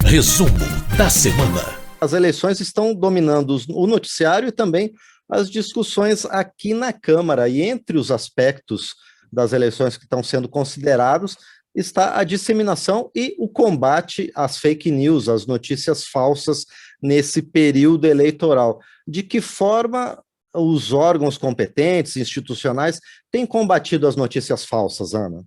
Resumo da semana. As eleições estão dominando o noticiário e também as discussões aqui na Câmara. E entre os aspectos das eleições que estão sendo considerados está a disseminação e o combate às fake news, às notícias falsas nesse período eleitoral. De que forma os órgãos competentes, institucionais, têm combatido as notícias falsas, Ana?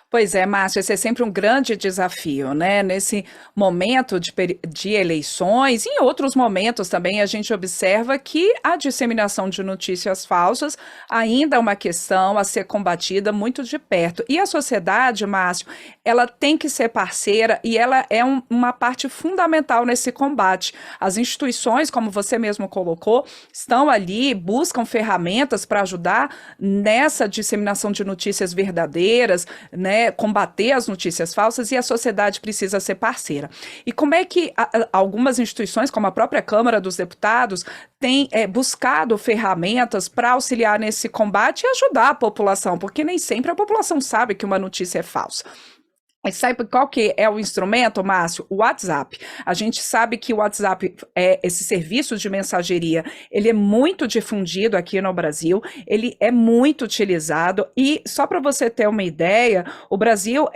Pois é, Márcio, esse é sempre um grande desafio, né? Nesse momento de eleições e em outros momentos também a gente observa que a disseminação de notícias falsas ainda é uma questão a ser combatida muito de perto. E a sociedade, Márcio, ela tem que ser parceira e ela é uma parte fundamental nesse combate. As instituições, como você mesmo colocou, estão ali, buscam ferramentas para ajudar nessa disseminação de notícias verdadeiras, né? Combater as notícias falsas, e a sociedade precisa ser parceira. E como é que algumas instituições, como a própria Câmara dos Deputados, têm buscado ferramentas para auxiliar nesse combate e ajudar a população, porque nem sempre a população sabe que uma notícia é falsa. E sabe qual que é o instrumento, Márcio? O WhatsApp. A gente sabe que o WhatsApp, esse serviço de mensageria, ele é muito difundido aqui no Brasil, ele é muito utilizado, e só para você ter uma ideia, o Brasil,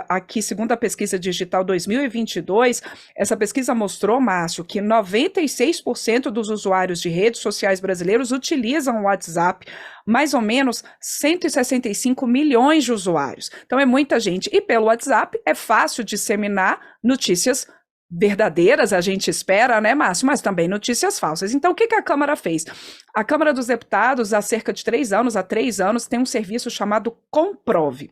aqui, segundo a Pesquisa Digital 2022, essa pesquisa mostrou, Márcio, que 96% dos usuários de redes sociais brasileiros utilizam o WhatsApp, mais ou menos 165 milhões de usuários. Então é muita gente. E pelo WhatsApp é fácil disseminar notícias verdadeiras, a gente espera, né, Márcio? Mas também notícias falsas. Então o que a Câmara fez? A Câmara dos Deputados, há cerca de 3 anos, tem um serviço chamado Comprove.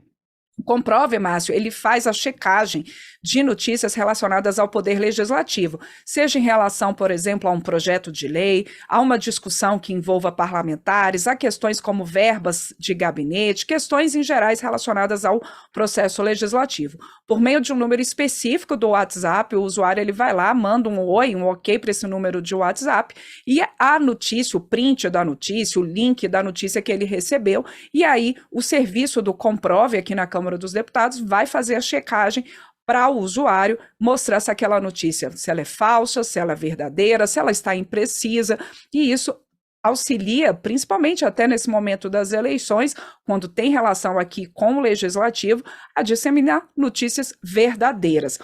O Comprove, Márcio, ele faz a checagem de notícias relacionadas ao Poder Legislativo, seja em relação, por exemplo, a um projeto de lei, a uma discussão que envolva parlamentares, a questões como verbas de gabinete, questões em gerais relacionadas ao processo legislativo. Por meio de um número específico do WhatsApp, o usuário ele vai lá, manda um oi, um ok para esse número de WhatsApp, e a notícia, o print da notícia, o link da notícia que ele recebeu, e aí o serviço do Comprove aqui na Câmara dos Deputados vai fazer a checagem para o usuário mostrar se aquela notícia, se ela é falsa, se ela é verdadeira, se ela está imprecisa, e isso auxilia, principalmente até nesse momento das eleições, quando tem relação aqui com o Legislativo, a disseminar notícias verdadeiras.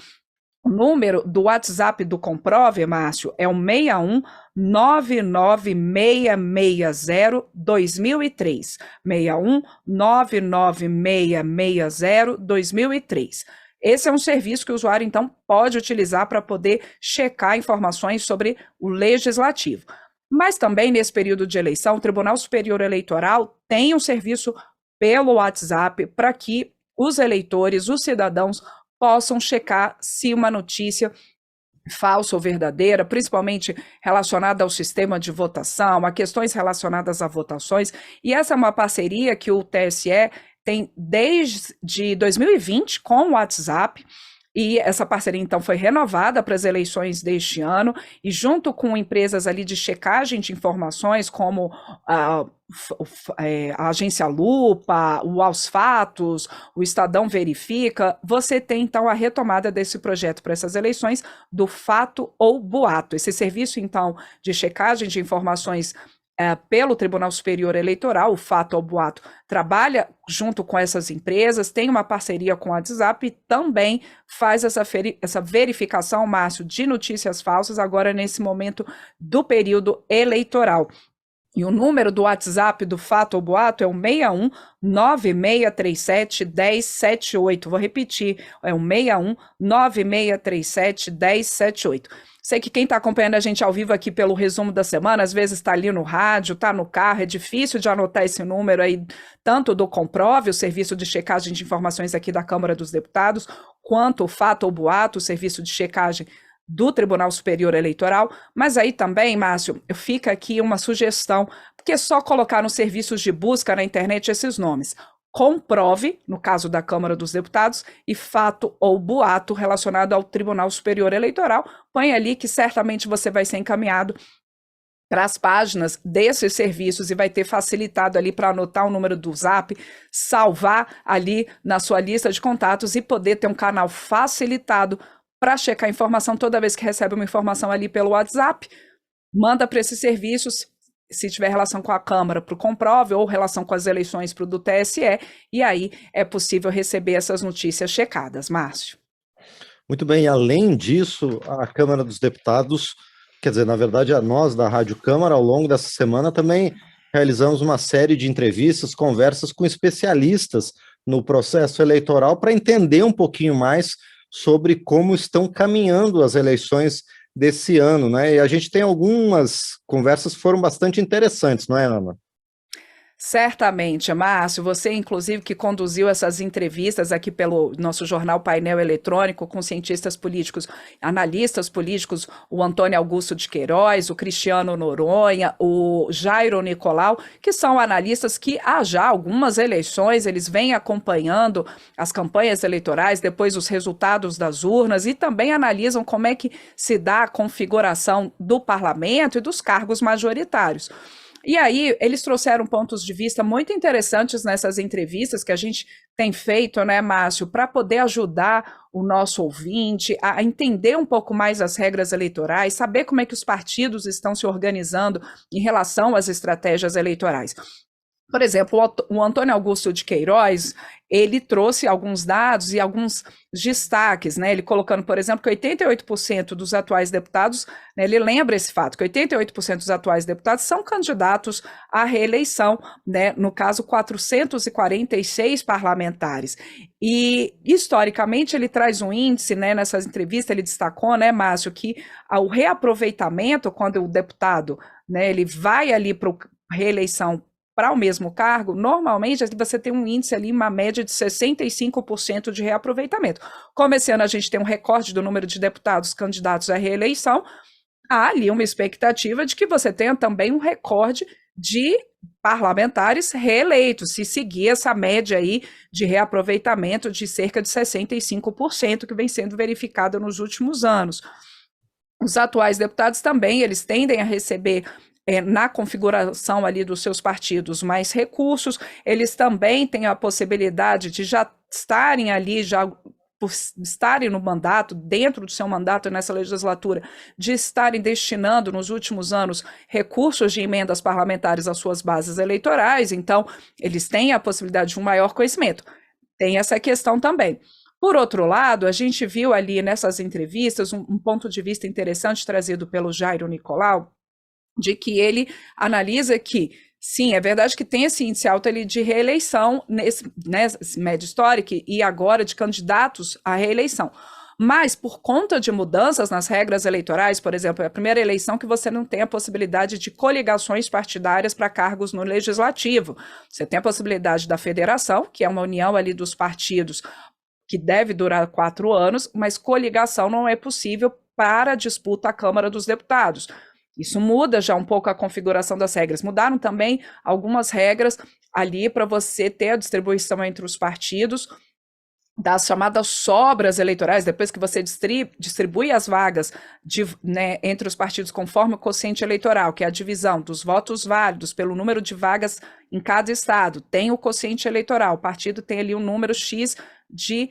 O número do WhatsApp do Comprove, Márcio, é o 61 99660-2003. 61 99660-2003. Esse é um serviço que o usuário, então, pode utilizar para poder checar informações sobre o Legislativo. Mas também, nesse período de eleição, o Tribunal Superior Eleitoral tem um serviço pelo WhatsApp para que os eleitores, os cidadãos, possam checar se uma notícia falsa ou verdadeira, principalmente relacionada ao sistema de votação, a questões relacionadas a votações, e essa é uma parceria que o TSE tem desde 2020 com o WhatsApp, e essa parceria, então, foi renovada para as eleições deste ano, e junto com empresas ali de checagem de informações, como a Agência Lupa, o Aos Fatos, o Estadão Verifica, você tem, então, a retomada desse projeto para essas eleições do fato ou boato. Esse serviço, então, de checagem de informações pelo Tribunal Superior Eleitoral, o fato ou boato, trabalha junto com essas empresas, tem uma parceria com o WhatsApp e também faz essa verificação, Márcio, de notícias falsas agora nesse momento do período eleitoral. E o número do WhatsApp do fato ou boato é o 61 9637 1078. Vou repetir, é o 61 9637 1078. Sei que quem está acompanhando a gente ao vivo aqui pelo resumo da semana, às vezes está ali no rádio, está no carro, é difícil de anotar esse número aí, tanto do Comprove, o serviço de checagem de informações aqui da Câmara dos Deputados, quanto o fato ou boato, o serviço de checagem do Tribunal Superior Eleitoral, mas aí também, Márcio, fica aqui uma sugestão, porque é só colocar nos serviços de busca na internet esses nomes. Comprove, no caso da Câmara dos Deputados, e fato ou boato relacionado ao Tribunal Superior Eleitoral, põe ali que certamente você vai ser encaminhado para as páginas desses serviços e vai ter facilitado ali para anotar o número do Zap, salvar ali na sua lista de contatos e poder ter um canal facilitado para checar a informação toda vez que recebe uma informação ali pelo WhatsApp, manda para esses serviços, se tiver relação com a Câmara, para o Comprove, ou relação com as eleições para o do TSE, e aí é possível receber essas notícias checadas. Márcio. Muito bem, além disso, a Câmara dos Deputados, quer dizer, na verdade, nós da Rádio Câmara, ao longo dessa semana, também realizamos uma série de entrevistas, conversas com especialistas no processo eleitoral para entender um pouquinho mais sobre como estão caminhando as eleições desse ano, né? E a gente tem algumas conversas que foram bastante interessantes, não é, Ana? Certamente, Márcio, você inclusive que conduziu essas entrevistas aqui pelo nosso jornal Painel Eletrônico com cientistas políticos, analistas políticos, o Antônio Augusto de Queiroz, o Cristiano Noronha, o Jairo Nicolau, que são analistas que há já algumas eleições, eles vêm acompanhando as campanhas eleitorais, depois os resultados das urnas e também analisam como é que se dá a configuração do parlamento e dos cargos majoritários. E aí, eles trouxeram pontos de vista muito interessantes nessas entrevistas que a gente tem feito, né, Márcio, para poder ajudar o nosso ouvinte a entender um pouco mais as regras eleitorais, saber como é que os partidos estão se organizando em relação às estratégias eleitorais. Por exemplo, o Antônio Augusto de Queiroz, ele trouxe alguns dados e alguns destaques, né? Ele colocando, por exemplo, que 88% dos atuais deputados, né, ele lembra esse fato, que 88% dos atuais deputados são candidatos à reeleição, né? No caso, 446 parlamentares. E, historicamente, ele traz um índice, né? Nessas entrevistas, ele destacou, né, Márcio, que o reaproveitamento, quando o deputado, né, ele vai ali para a reeleição para o mesmo cargo, normalmente você tem um índice ali, uma média de 65% de reaproveitamento. Como esse ano a gente tem um recorde do número de deputados candidatos à reeleição, há ali uma expectativa de que você tenha também um recorde de parlamentares reeleitos, se seguir essa média aí de reaproveitamento de cerca de 65% que vem sendo verificada nos últimos anos. Os atuais deputados também, eles tendem a receber na configuração ali dos seus partidos mais recursos, eles também têm a possibilidade de já estarem ali, já por estarem no mandato, dentro do seu mandato nessa legislatura, de estarem destinando nos últimos anos recursos de emendas parlamentares às suas bases eleitorais, então eles têm a possibilidade de um maior conhecimento. Tem essa questão também. Por outro lado, a gente viu ali nessas entrevistas um ponto de vista interessante trazido pelo Jairo Nicolau, de que ele analisa que, sim, é verdade que tem esse índice alto ali de reeleição, nesse médio histórico, e agora de candidatos à reeleição. Mas, por conta de mudanças nas regras eleitorais, por exemplo, é a primeira eleição que você não tem a possibilidade de coligações partidárias para cargos no legislativo. Você tem a possibilidade da federação, que é uma união ali dos partidos, que deve durar 4 anos, mas coligação não é possível para a disputa à Câmara dos Deputados. Isso muda já um pouco a configuração das regras. Mudaram também algumas regras ali para você ter a distribuição entre os partidos das chamadas sobras eleitorais, depois que você distribui as vagas entre os partidos conforme o quociente eleitoral, que é a divisão dos votos válidos pelo número de vagas em cada estado, tem o quociente eleitoral, o partido tem ali um número X de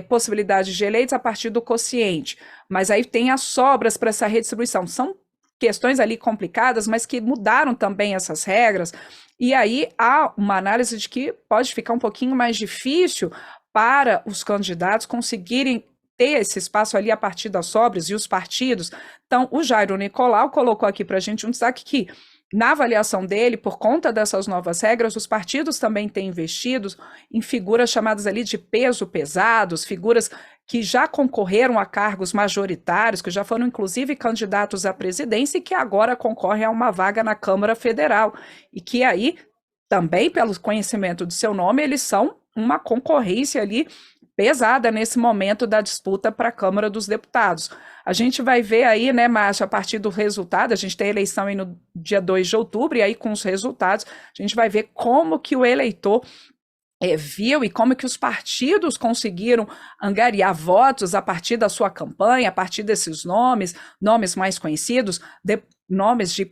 possibilidades de eleitos a partir do quociente, mas aí tem as sobras para essa redistribuição. São questões ali complicadas, mas que mudaram também essas regras, e aí há uma análise de que pode ficar um pouquinho mais difícil para os candidatos conseguirem ter esse espaço ali a partir das sobras e os partidos. Então, o Jairo Nicolau colocou aqui para a gente um destaque que, na avaliação dele, por conta dessas novas regras, os partidos também têm investido em figuras chamadas ali de peso pesados, figuras que já concorreram a cargos majoritários, que já foram inclusive candidatos à presidência e que agora concorrem a uma vaga na Câmara Federal. E que aí, também pelo conhecimento do seu nome, eles são uma concorrência ali pesada nesse momento da disputa para a Câmara dos Deputados. A gente vai ver aí, né, Márcio, a partir do resultado, a gente tem a eleição aí no dia 2 de outubro, e aí com os resultados, a gente vai ver como que o eleitor viu e como que os partidos conseguiram angariar votos a partir da sua campanha, a partir desses nomes mais conhecidos, nomes de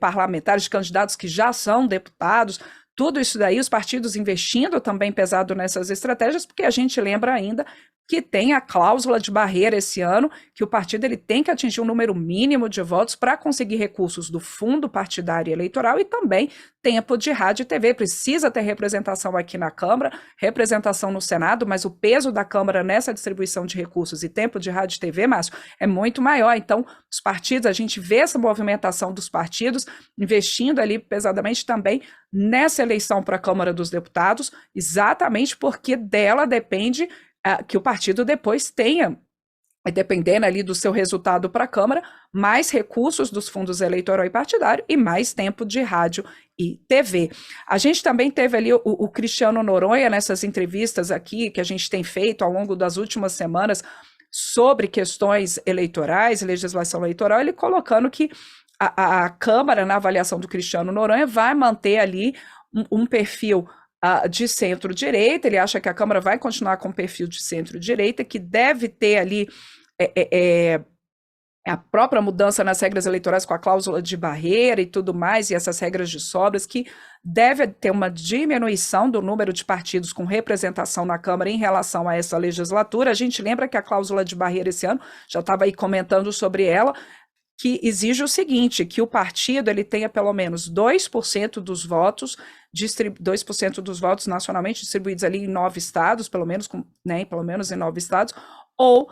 parlamentares, de candidatos que já são deputados. Tudo isso daí, os partidos investindo também pesado nessas estratégias, porque a gente lembra ainda que tem a cláusula de barreira esse ano, que o partido ele tem que atingir um número mínimo de votos para conseguir recursos do fundo partidário eleitoral e também tempo de rádio e TV. Precisa ter representação aqui na Câmara, representação no Senado, mas o peso da Câmara nessa distribuição de recursos e tempo de rádio e TV, Márcio, é muito maior. Então, os partidos, a gente vê essa movimentação dos partidos investindo ali pesadamente também nessa eleição para a Câmara dos Deputados, exatamente porque dela depende que o partido depois tenha, dependendo ali do seu resultado para a Câmara, mais recursos dos fundos eleitoral e partidário e mais tempo de rádio e TV. A gente também teve ali o Cristiano Noronha nessas entrevistas aqui que a gente tem feito ao longo das últimas semanas sobre questões eleitorais, legislação eleitoral, ele colocando que a Câmara, na avaliação do Cristiano Noronha, vai manter ali um perfil de centro-direita. Ele acha que a Câmara vai continuar com perfil de centro-direita, que deve ter ali a própria mudança nas regras eleitorais com a cláusula de barreira e tudo mais, e essas regras de sobras, que deve ter uma diminuição do número de partidos com representação na Câmara em relação a essa legislatura. A gente lembra que a cláusula de barreira esse ano, já estava aí comentando sobre ela, que exige o seguinte, que o partido ele tenha pelo menos 2% dos votos, 2% dos votos nacionalmente distribuídos ali em 9 estados, pelo menos em 9 estados, ou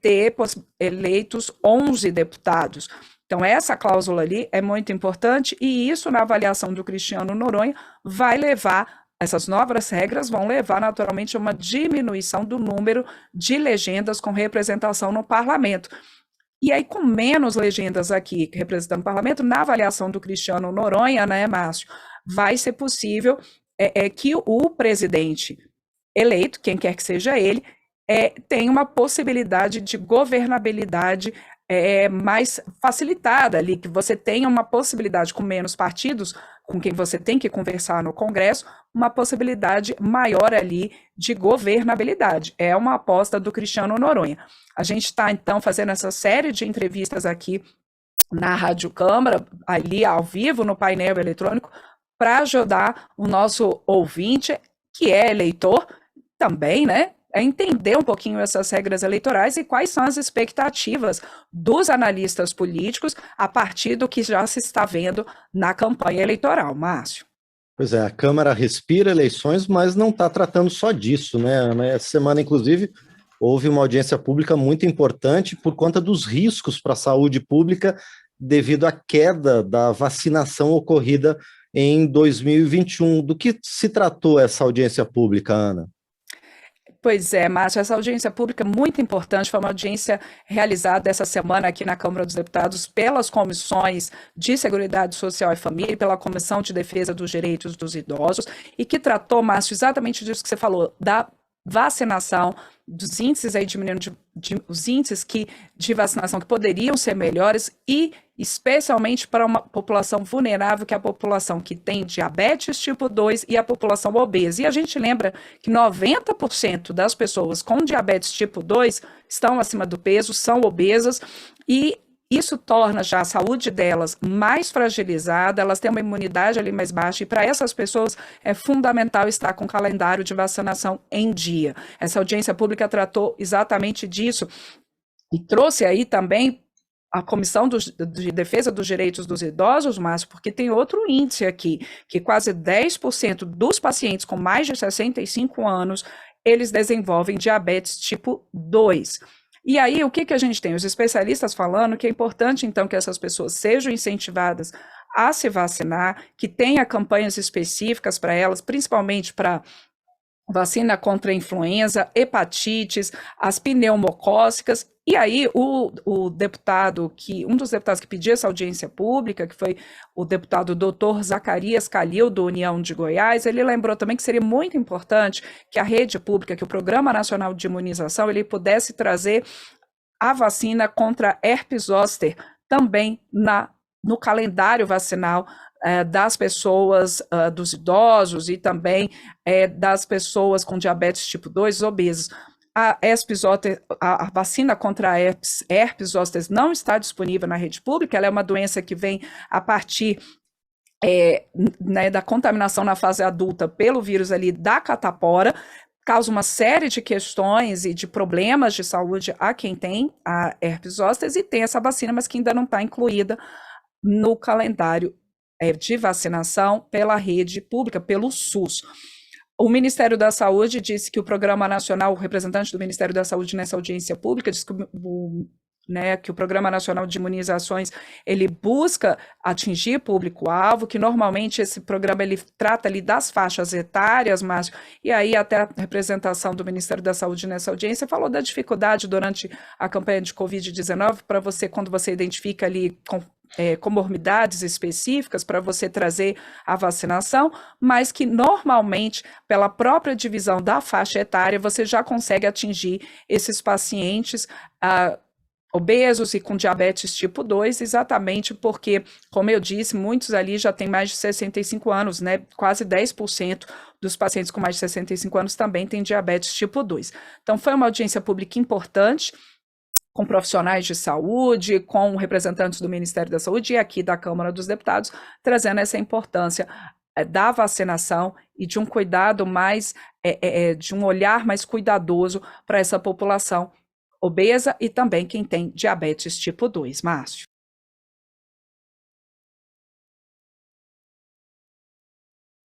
ter eleitos 11 deputados. Então, essa cláusula ali é muito importante e isso, na avaliação do Cristiano Noronha, vai levar, essas novas regras vão levar naturalmente a uma diminuição do número de legendas com representação no parlamento. E aí, com menos legendas aqui representando o parlamento, na avaliação do Cristiano Noronha, né, Márcio, vai ser possível que o presidente eleito, quem quer que seja ele, tenha uma possibilidade de governabilidade mais facilitada ali, que você tenha uma possibilidade com menos partidos, com quem você tem que conversar no Congresso, uma possibilidade maior ali de governabilidade. É uma aposta do Cristiano Noronha. A gente está, então, fazendo essa série de entrevistas aqui na Rádio Câmara, ali ao vivo, no painel eletrônico, para ajudar o nosso ouvinte, que é eleitor também, né, a entender um pouquinho essas regras eleitorais e quais são as expectativas dos analistas políticos a partir do que já se está vendo na campanha eleitoral. Márcio. Pois é, a Câmara respira eleições, mas não está tratando só disso, né, Ana? Essa semana, inclusive, houve uma audiência pública muito importante por conta dos riscos para a saúde pública devido à queda da vacinação ocorrida em 2021. Do que se tratou essa audiência pública, Ana? Pois é, Márcio, essa audiência pública é muito importante, foi uma audiência realizada essa semana aqui na Câmara dos Deputados pelas comissões de Seguridade Social e Família e pela Comissão de Defesa dos Direitos dos Idosos, e que tratou, Márcio, exatamente disso que você falou, da vacinação, dos índices aí diminuindo, os índices de vacinação que poderiam ser melhores e especialmente para uma população vulnerável, que é a população que tem diabetes tipo 2 e a população obesa. E a gente lembra que 90% das pessoas com diabetes tipo 2 estão acima do peso, são obesas, e isso torna já a saúde delas mais fragilizada, elas têm uma imunidade ali mais baixa, e para essas pessoas é fundamental estar com o calendário de vacinação em dia. Essa audiência pública tratou exatamente disso e trouxe aí também a Comissão de Defesa dos Direitos dos Idosos, Márcio, porque tem outro índice aqui, que quase 10% dos pacientes com mais de 65 anos, eles desenvolvem diabetes tipo 2. E aí, o que a gente tem? Os especialistas falando que é importante, então, que essas pessoas sejam incentivadas a se vacinar, que tenha campanhas específicas para elas, principalmente para vacina contra a influenza, hepatites, as pneumocócicas. E aí, um dos deputados que pediu essa audiência pública, que foi o deputado Dr. Zacarias Calil, do União de Goiás, ele lembrou também que seria muito importante que a rede pública, que o Programa Nacional de Imunização, ele pudesse trazer a vacina contra herpes zoster também no calendário vacinal das pessoas, dos idosos e também das pessoas com diabetes tipo 2 obesos. A vacina contra a herpes zoster não está disponível na rede pública, ela é uma doença que vem a partir da contaminação na fase adulta pelo vírus ali da catapora, causa uma série de questões e de problemas de saúde a quem tem a herpes zoster e tem essa vacina, mas que ainda não está incluída no calendário de vacinação pela rede pública, pelo SUS. O Ministério da Saúde disse que o Programa Nacional, o representante do Ministério da Saúde nessa audiência pública, disse que que o Programa Nacional de Imunizações, ele busca atingir público-alvo, que normalmente esse programa ele trata ali das faixas etárias, Márcio, e aí até a representação do Ministério da Saúde nessa audiência falou da dificuldade durante a campanha de Covid-19 para você, quando você identifica ali comorbidades específicas para você trazer a vacinação, mas que normalmente, pela própria divisão da faixa etária, você já consegue atingir esses pacientes obesos e com diabetes tipo 2, exatamente porque, como eu disse, muitos ali já têm mais de 65 anos, né? Quase 10% dos pacientes com mais de 65 anos também têm diabetes tipo 2. Então, foi uma audiência pública importante, com profissionais de saúde, com representantes do Ministério da Saúde e aqui da Câmara dos Deputados, trazendo essa importância da vacinação e de um cuidado mais, de um olhar mais cuidadoso para essa população obesa e também quem tem diabetes tipo 2, Márcio.